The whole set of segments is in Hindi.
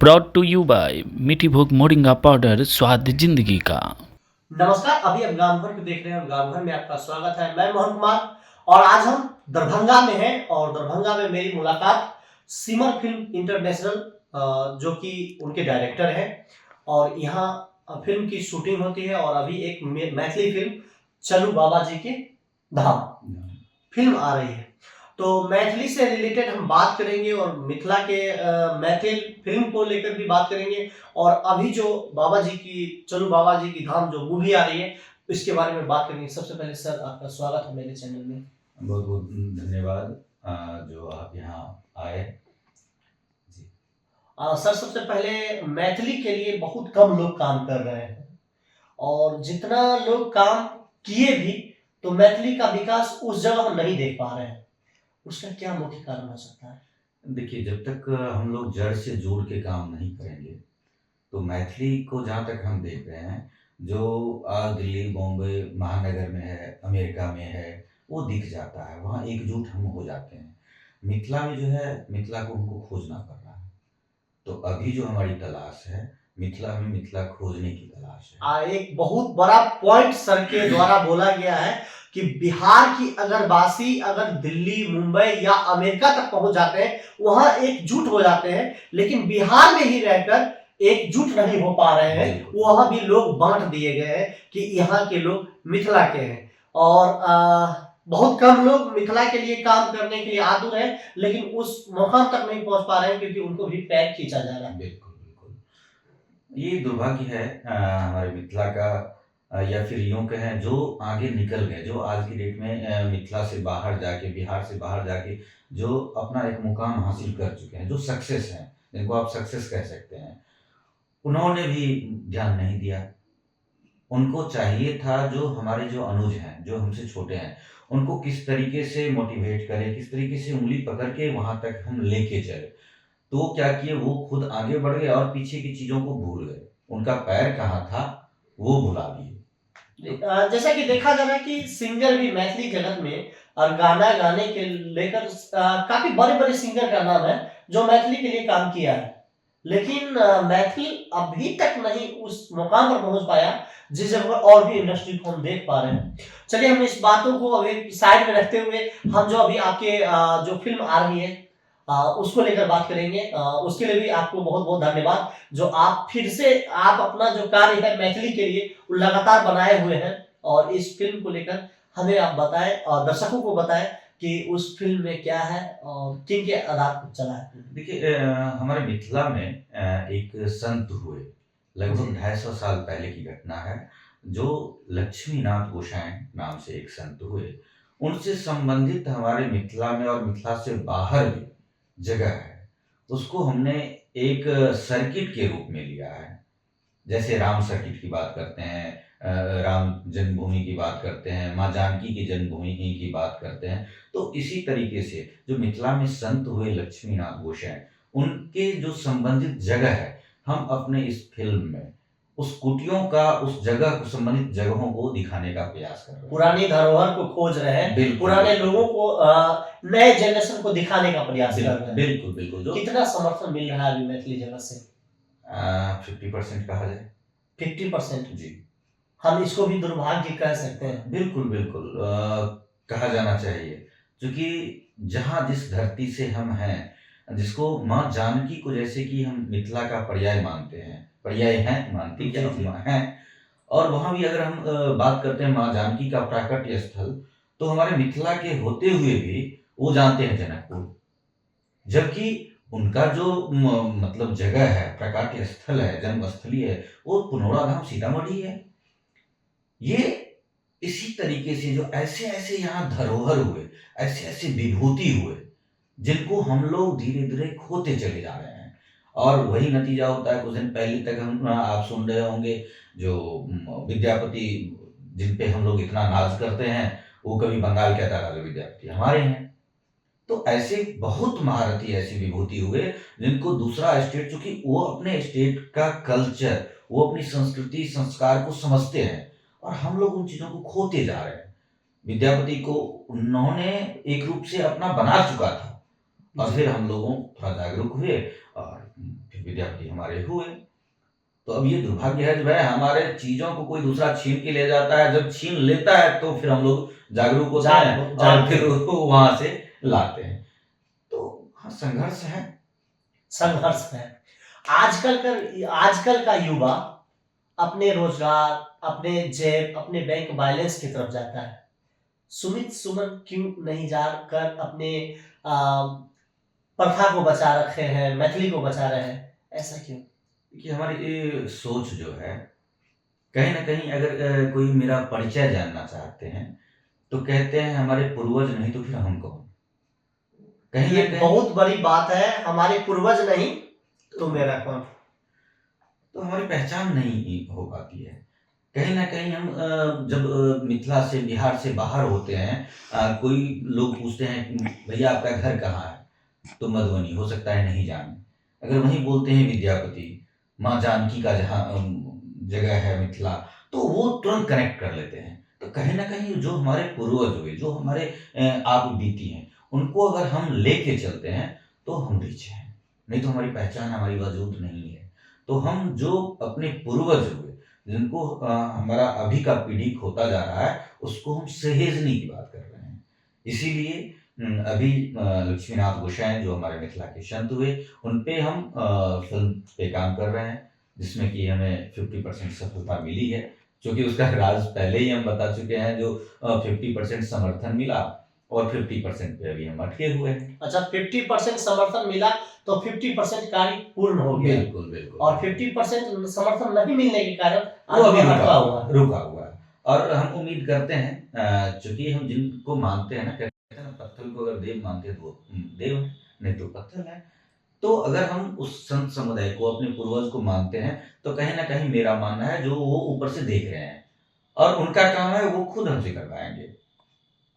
ब्रॉट टू यू बाय मीठी भोग मोरिंगा पाउडर, स्वाद जिंदगी का। नमस्कार, अभी आप गांव घर को देख रहे हैं और गांव घर में आपका स्वागत है। मैं मोहन कुमार और आज हम दरभंगा में हैं और दरभंगा में मेरी मुलाकात सिमर फिल्म इंटरनेशनल जो कि उनके डायरेक्टर हैं और यहाँ फिल्म की शूटिंग होती है और अभी एक मैथिली फिल्म चलू बाबा जी के धाम फिल्म आ रही है। तो मैथिली से रिलेटेड हम बात करेंगे और मिथिला के मैथिल फिल्म को लेकर भी बात करेंगे और अभी जो बाबा जी की चलू बाबा जी की धाम जो मूवी आ रही है इसके बारे में बात करेंगे। सबसे पहले सर आपका स्वागत है मेरे चैनल में। बहुत बहुत धन्यवाद जो आप यहाँ आए जी। सर सबसे पहले मैथिली के लिए बहुत कम लोग काम कर रहे हैं और जितना लोग काम किए भी तो मैथिली का विकास उस जगह हम नहीं देख पा रहे हैं। उसका क्या मुख्य कारण हो सकता है? देखिए, जब तक हम लोग जड़ से जोड़ के काम नहीं करेंगे तो मैथिली को जहाँ तक हम देख रहे हैं, जो आज दिल्ली बॉम्बे महानगर में है, अमेरिका में है, वो दिख जाता है, वहाँ एकजुट हम हो जाते हैं। मिथिला में जो है, मिथिला को हमको खोजना पड़ रहा है। तो अभी जो हमारी तलाश है, मिथिला में मिथिला खोजने की तलाश है। एक बहुत बड़ा पॉइंट सर के द्वारा बोला गया है कि बिहार की अगर वासी अगर दिल्ली मुंबई या अमेरिका तक पहुंच जाते हैं वहां एकजुट हो जाते हैं, लेकिन बिहार में ही रहकर एकजुट नहीं हो पा रहे हैं। वहां भी लोग बांट दिए गए हैं कि यहाँ के लोग मिथिला के हैं और बहुत कम लोग मिथिला के लिए काम करने के लिए आतुर हैं, लेकिन उस मुकाम तक नहीं पहुंच पा रहे हैं क्योंकि उनको भी पैर खींचा जा रहा है। बिल्कुल बिल्कुल, ये दुर्भाग्य है हमारे मिथिला का, या फिर यूं कहें जो आगे निकल गए, जो आज की डेट में मिथिला से बाहर जाके, बिहार से बाहर जाके जो अपना एक मुकाम हासिल कर चुके हैं, जो सक्सेस हैं, जिनको आप सक्सेस कह सकते हैं, उन्होंने भी ध्यान नहीं दिया। उनको चाहिए था जो हमारे जो अनुज हैं, जो हमसे छोटे हैं, उनको किस तरीके से मोटिवेट करें, किस तरीके से उँगली पकड़ के वहाँ तक हम लेके चले। तो वो क्या किए, वो खुद आगे बढ़ गए और पीछे की चीज़ों को भूल गए। उनका पैर कहाँ था, वो भुला दिए। जैसा कि देखा जा रहा है कि सिंगर भी मैथिली जगत में और गाना गाने के लेकर काफी बड़े बड़े सिंगर का नाम है जो मैथिली के लिए काम किया है, लेकिन मैथिली अभी तक नहीं उस मुकाम पर पहुंच पाया जिस जगह पर और भी इंडस्ट्री को हम देख पा रहे हैं। चलिए हम इस बातों को अभी साइड में रखते हुए हम जो अभी आपके जो फिल्म आ रही है उसको लेकर बात करेंगे। उसके लिए भी आपको बहुत बहुत धन्यवाद जो आप फिर से आप अपना जो कार्य है मैथिली के लिए वो लगातार बनाए हुए हैं और इस फिल्म को लेकर हमें आप बताएं और दर्शकों को बताएं कि उस फिल्म में क्या है और किन के आधार पर चला है। देखिए, हमारे मिथिला में एक संत हुए, लगभग 250 साल पहले की घटना है, जो लक्ष्मीनाथ गोसाई नाम से एक संत हुए। उनसे संबंधित हमारे मिथिला में और मिथिला से बाहर भी जगह है, उसको हमने एक सर्किट के रूप में लिया है। जैसे राम सर्किट की बात करते हैं, राम जन्मभूमि की बात करते हैं, माँ जानकी की जन्मभूमि की बात करते हैं। तो इसी तरीके से जो मिथिला में संत हुए लक्ष्मीनाथ गोसाई, उनके जो संबंधित जगह है, हम अपने इस फिल्म में उस कुटियों का, उस जगह को, संबंधित जगहों को दिखाने का प्रयास कर रहे हैं। पुरानी धरोहर को खोज रहे हैं, बिल्कुल। पुराने लोगों को नए जनरेशन को दिखाने का प्रयास कर रहे हैं। बिल्कुल बिल्कुल। जो कितना समर्थन मिल रहा है अभी मैथिली जगत से? 50% कहा जाए। 50% जी, हम इसको भी दुर्भाग्य कह सकते हैं। बिल्कुल बिल्कुल, कहा जाना चाहिए, क्योंकि जहाँ जिस धरती से हम हैं, जिसको माँ जानकी को जैसे कि हम मिथिला का पर्याय मानते हैं, पर्याय हैं, मानती क्या जी, जी। हैं, और वहाँ भी अगर हम बात करते हैं माँ जानकी का प्राकट्य स्थल, तो हमारे मिथिला के होते हुए भी वो जानते हैं जनकपुर, जबकि उनका जो मतलब जगह है, प्राकट्य स्थल है, जन्मस्थली है, वो पुनौरा धाम सीतामढ़ी है। ये इसी तरीके से जो ऐसे-ऐसे यहाँ धरोहर हुए, ऐसे-ऐसे विभूति हुए, जिनको हम लोग धीरे-धीरे खोते चले जा रहे हैं। और वही नतीजा होता है, कुछ दिन पहले तक हम आप सुन रहे होंगे, जो विद्यापति जिन पे हम लोग इतना नाज़ करते हैं, वो कभी बंगाल कहता था, जो विद्यापति हमारे हैं। तो ऐसे बहुत महारथी ऐसी विभूति हुए, जिनको दूसरा स्टेट, चूँकि वो अपने स्टेट का कल्चर, वो अपनी संस्कृति, संस्कार को समझते हैं और हम लोग उन चीज़ों को खोते जा रहे हैं। विद्यापति को उन्होंने एक रूप से अपना बना चुका था और फिर हम लोगों थोड़ा जागरूक हुए और फिर विद्यापति हमारे हुए। तो अब ये दुर्भाग्य है जो है हमारे चीजों को कोई दूसरा छीन के ले जाता है, जब छीन लेता है तो फिर हम लोग जागरूक होते हैं और फिर वहां से लाते हैं। तो हाँ, संघर्ष है। संघर्ष है। आजकल का युवा अपने रोजगार, अपने जेब, अपने बैंक बैलेंस की तरफ जाता है। सुमित सुमन क्यों नहीं जाकर अपने प्रथा को बचा रखे हैं, मैथिली को बचा रहे हैं, ऐसा क्यों? देखिए हमारी ये सोच जो है, कहीं ना कहीं अगर कोई मेरा परिचय जानना चाहते हैं तो कहते हैं हमारे पूर्वज नहीं तो फिर हम कौन। कहीं ये ना कहीं बहुत बड़ी बात है, हमारे पूर्वज नहीं तो मेरा कौन। तो हमारी पहचान नहीं हो पाती है। कहीं ना कहीं हम जब मिथिला से, बिहार से बाहर होते हैं, कोई लोग पूछते हैं भैया आपका घर कहाँ है, तो मधुबनी, हो सकता है नहीं जाने। अगर वहीं बोलते हैं विद्यापति, माँ जानकी का जहाँ जगह है मिथिला, तो वो तुरंत कनेक्ट कर लेते हैं। तो कहीं ना कहीं जो हमारे पूर्वज हुए, जो हमारे आप बीती हैं, उनको अगर हम लेके चलते हैं तो हम रिच हैं, नहीं तो हमारी पहचान, हमारी वजूद नहीं है। तो हम जो अपने पूर्वज हुए, जिनको हमारा अभी का पीढ़ी खोता जा रहा है, उसको हम सहेजने की बात कर रहे हैं। इसीलिए अभी लक्ष्मीनाथ गोसाई जो हमारे मिथिला के संत हुए, उन पे हम फिल्म पे काम कर रहे हैं, जिसमें कि हमें 50% सफलता मिली है, क्योंकि उसका राज पहले ही हम बता चुके हैं। जो 50% समर्थन मिला और 50% पे अभी हम अटके हुए हैं। अच्छा, 50% समर्थन मिला तो 50% कार्य पूर्ण हो गया। बिल्कुल बिल्कुल। और 50% समर्थन नहीं मिलने के कारण वो अभी रुका हुआ है। और हम उम्मीद करते हैं, चूंकि हम जिनको मानते हैं ना, कहते हैं ना, पत्थर को अगर देव मानते हैं तो वो देव है, नहीं तो पत्थर है। तो अगर हम उस संत समुदाय को, अपने पूर्वज को मानते हैं, तो कहीं ना कहीं मेरा मानना है जो वो ऊपर से देख रहे हैं और उनका काम है वो खुद हमसे करवाएंगे।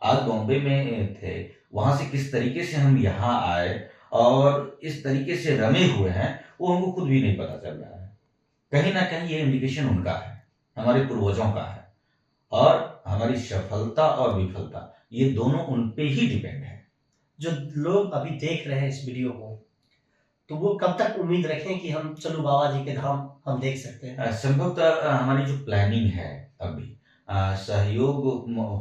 आज बॉम्बे में थे, वहां से किस तरीके से हम यहाँ आए और इस तरीके से रमे हुए हैं, वो हमको खुद भी नहीं पता चल रहा है। कहीं ना कहीं ये इंडिकेशन उनका है, हमारे पूर्वजों का है, और हमारी सफलता और विफलता ये दोनों उन पे ही डिपेंड है। जो लोग अभी देख रहे हैं इस वीडियो को, तो वो कब तक उम्मीद रखें कि हम चलो बाबा जी के धाम हम देख सकते हैं? संभवतः हमारी जो प्लानिंग है अभी, सहयोग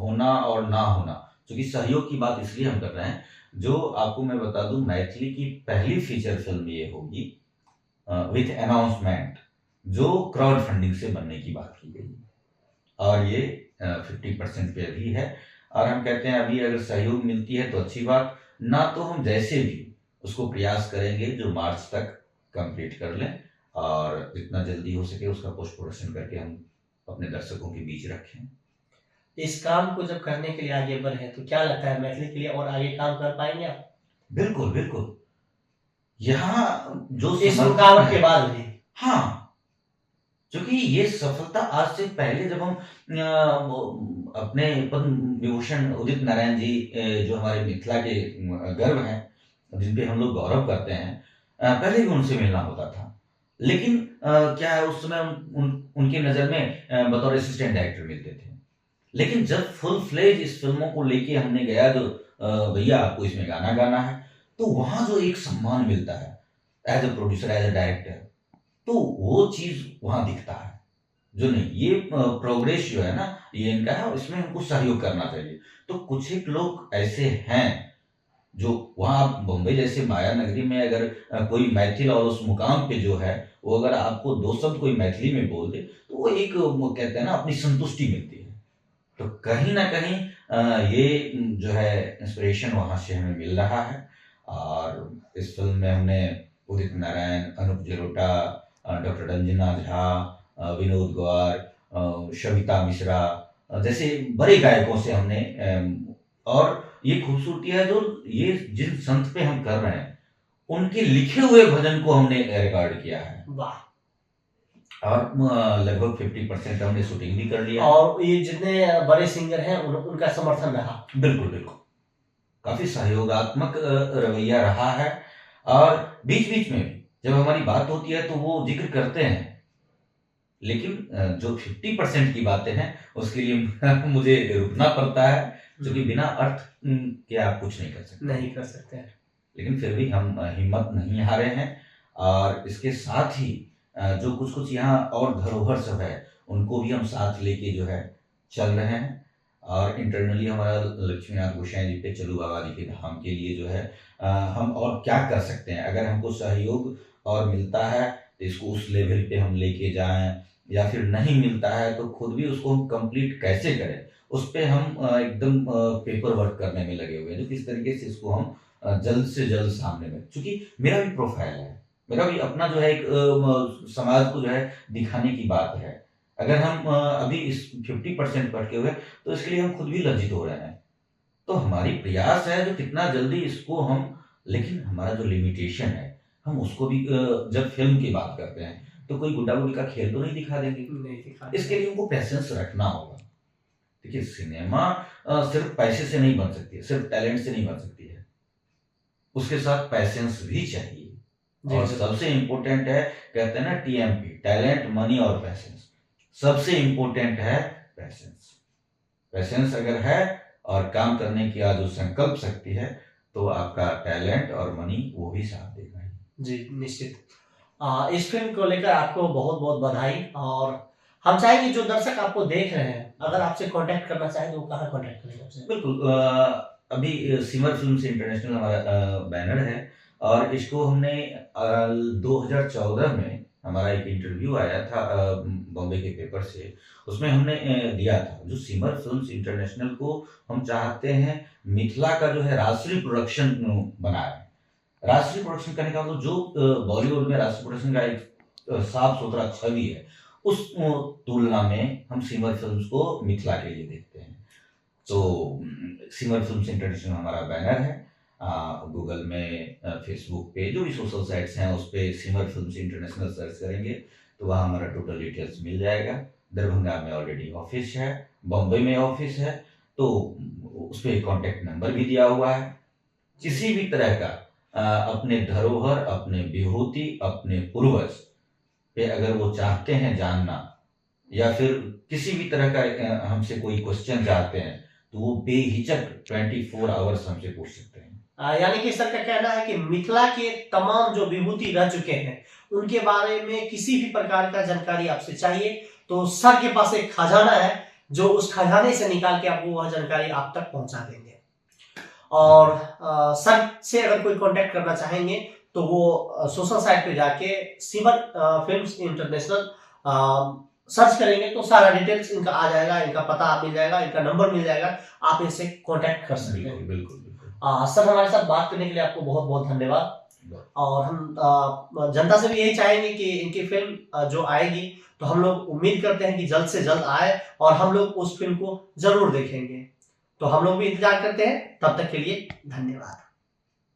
होना और ना होना, क्योंकि सहयोग की बात इसलिए हम कर रहे हैं, जो आपको मैं बता दूं, मैथिली की पहली फीचर फिल्म ये होगी विथ अनाउंसमेंट, जो क्राउड फंडिंग से बनने की बात की गई, और ये 50% पे अभी है। और हम कहते हैं अभी अगर सहयोग मिलती है तो अच्छी बात, ना तो हम जैसे भी उसको प्रयास करेंगे जो मार्च तक कंप्लीट कर लें, और जितना जल्दी हो सके उसका पोस्ट प्रोडक्शन करके हम अपने दर्शकों के बीच रखें। इस काम को जब करने के लिए आगे बढ़े तो क्या लगता है मैथिली के लिए और आगे काम कर पाएंगे आप? बिल्कुल बिल्कुल। यहाँ जो इस रुकावट के बाद भी? हाँ, क्योंकि ये सफलता आज से पहले जब हम अपने पद्म विभूषण उदित नारायण जी, जो हमारे मिथिला के गर्व हैं, जिन पे हम लोग गौरव करते हैं, पहले भी उनसे मिलना होता था। लेकिन क्या है, उस समय उनकी नज़र में बतौर असिस्टेंट डायरेक्टर मिलते थे। लेकिन जब फुल फ्लेज इस फिल्मों को लेके हमने गया, जो भैया आपको इसमें गाना गाना है, तो वहाँ जो एक सम्मान मिलता है as a producer, as a director, तो वो चीज़ वहाँ दिखता है। जो नहीं, ये प्रोग्रेस जो है ना, ये इनका है और इसमें हमको सहयोग करना चाहिए। तो कुछ एक लोग ऐसे हैं जो वहाँ बॉम्बे जैसे माया नगरी में अगर कोई मैथिल और उस मुकाम पे जो है, वो अगर आपको दो शब्द कोई मैथिली में बोल दे, तो वो एक, वो कहते हैं ना, अपनी संतुष्टि मिलती है। तो कहीं ना कहीं ये जो है इंस्पिरेशन वहाँ से हमें मिल रहा है। और इस फिल्म में हमने उदित नारायण, अनूप जलोटा, डॉक्टर रंजना झा, विनोद गौर, शविता मिश्रा जैसे बड़े गायकों से हमने, और ये खूबसूरती है जो ये जिन संत पे हम कर रहे हैं, उनके लिखे हुए भजन को हमने रिकॉर्ड किया है। वाह। और लगभग 50% हमने शूटिंग भी कर लिया। और ये जितने बड़े सिंगर हैं उनका समर्थन रहा? बिल्कुल बिल्कुल, काफी सहयोगात्मक रवैया रहा है। और बीच बीच में भी जब हमारी बात होती है तो वो जिक्र करते हैं, लेकिन जो 50% की बातें हैं उसके लिए मुझे रुकना पड़ता है, क्योंकि बिना अर्थ के आप कुछ नहीं कर सकते। नहीं कर सकते हैं। लेकिन फिर भी हम हिम्मत नहीं हारे हैं और इसके साथ ही जो कुछ-कुछ यहाँ और धरोहर सब है, उनको भी हम साथ लेके जो है चल रहे हैं। और इंटरनली हमारा लक्ष्मीनाथ गोसाई जी पे चलू बाबा जी के धाम के लिए जो है हम और क्या कर सकते हैं? अगर हमको सहयोग और मिलता है, तो इसको उस लेवल पे हम लेके जाएँ, या फिर नहीं मिलता है तो खुद भी उसको हम कंप्लीट कैसे करें? उस पे हम एकदम पेपर वर्क करने में लगे हुए हैं, जो किस तरीके से इसको हम जल्द से जल्द सामने में, चूँकि मेरा भी प्रोफ़ाइल है, मेरा भी अपना जो है एक समाज को जो है दिखाने की बात है। अगर हम अभी इस 50% पे अटके हुए हैं, तो इसके लिए हम खुद भी लज्जित हो रहे हैं। तो हमारी प्रयास है जो कितना जल्दी इसको हम, लेकिन हमारा जो लिमिटेशन है, हम उसको भी जब फ़िल्म की बात करते हैं, तो कोई गुड्डा-गुड्डी का खेल तो नहीं दिखा देंगे। नहीं दिखा इसके लिए हमको पेशेंस रखना होगा। देखिए, सिनेमा सिर्फ़ पैसे से नहीं बन सकती है, सिर्फ़ टैलेंट से नहीं बन सकती है। उसके साथ पेशेंस भी चाहिए। जी, और जी। सबसे इम्पोर्टेंट है, कहते हैं ना टीएमपी, टैलेंट, मनी और पेशेंस। सबसे इम्पोर्टेंट है पेशेंस। पेशेंस अगर है और काम करने की जो संकल्प शक्ति है, तो आपका टैलेंट और मनी वो भी साथ देगा ही। जी, निश्चित। इस फ़िल्म को लेकर आपको बहुत-बहुत बधाई। और हम चाहेंगे जो दर्शक आपको देख रहे हैं, अगर आपसे कॉन्टैक्ट करना चाहें तो कहाँ कॉन्टैक्ट करेंगे आपसे? बिल्कुल अभी सिमर फ़िल्म्स इंटरनेशनल हमारा बैनर है, और इसको हमने 2014 में हमारा एक इंटरव्यू आया था बॉम्बे के पेपर से, उसमें हमने दिया था। जो सिमर फ़िल्म्स इंटरनेशनल को हम चाहते हैं मिथिला का जो है राष्ट्रीय प्रोडक्शन बनाएँ। राष्ट्रीय प्रोडक्शन करने का मतलब जो बॉलीवुड में राष्ट्रीय प्रोडक्शन का एक साफ-सुथरा छवि है, उस तुलना में हम सिमर फ़िल्म्स को मिथिला के लिए देखते हैं। तो सिमर फ़िल्म्स इंटरनेशनल हमारा बैनर है। गूगल में, फ़ेसबुक पे, जो भी सोशल साइट्स हैं, उस पे सिमर फ़िल्म्स इंटरनेशनल सर्च करेंगे, तो वहाँ हमारा टोटल डिटेल्स मिल जाएगा। दरभंगा में ऑलरेडी ऑफ़िस है, बॉम्बे में ऑफ़िस है, तो उस पे कॉन्टैक्ट नंबर भी दिया हुआ है। किसी भी तरह का अपने धरोहर, अपने विभूति, अपने पूर्वज पे अगर वो चाहते हैं जानना, या फिर किसी भी तरह का हमसे कोई क्वेश्चन चाहते हैं, तो वो बेहिचक 24 आवर्स हमसे पूछ सकते हैं। यानी कि सर का कहना है कि मिथिला के तमाम जो विभूति रह चुके हैं, उनके बारे में किसी भी प्रकार का जानकारी आपसे चाहिए, तो सर के पास एक खजाना है, जो उस खजाने से निकाल के आपको वह जानकारी आप तक पहुँचा देंगे। और सर से अगर कोई कॉन्टैक्ट करना चाहेंगे, तो वो सोशल साइट पे जाके सिमर फ़िल्म्स इंटरनेशनल सर्च करेंगे तो सारा डिटेल्स इनका आ जाएगा, इनका पता मिल जाएगा, इनका नंबर मिल जाएगा, आप इनसे कॉन्टैक्ट कर सकते बिल्कुल, हैं। बिल्कुल, बिल्कुल। सर हमारे साथ बात करने के लिए आपको बहुत-बहुत धन्यवाद। और हम जनता से भी यही चाहेंगे कि इनकी फ़िल्म जो आएगी, तो हम लोग उम्मीद करते हैं कि जल्द से जल्द आए, और हम लोग उस फ़िल्म को ज़रूर देखेंगे। तो हम लोग भी इंतज़ार करते हैं, तब तक के लिए धन्यवाद।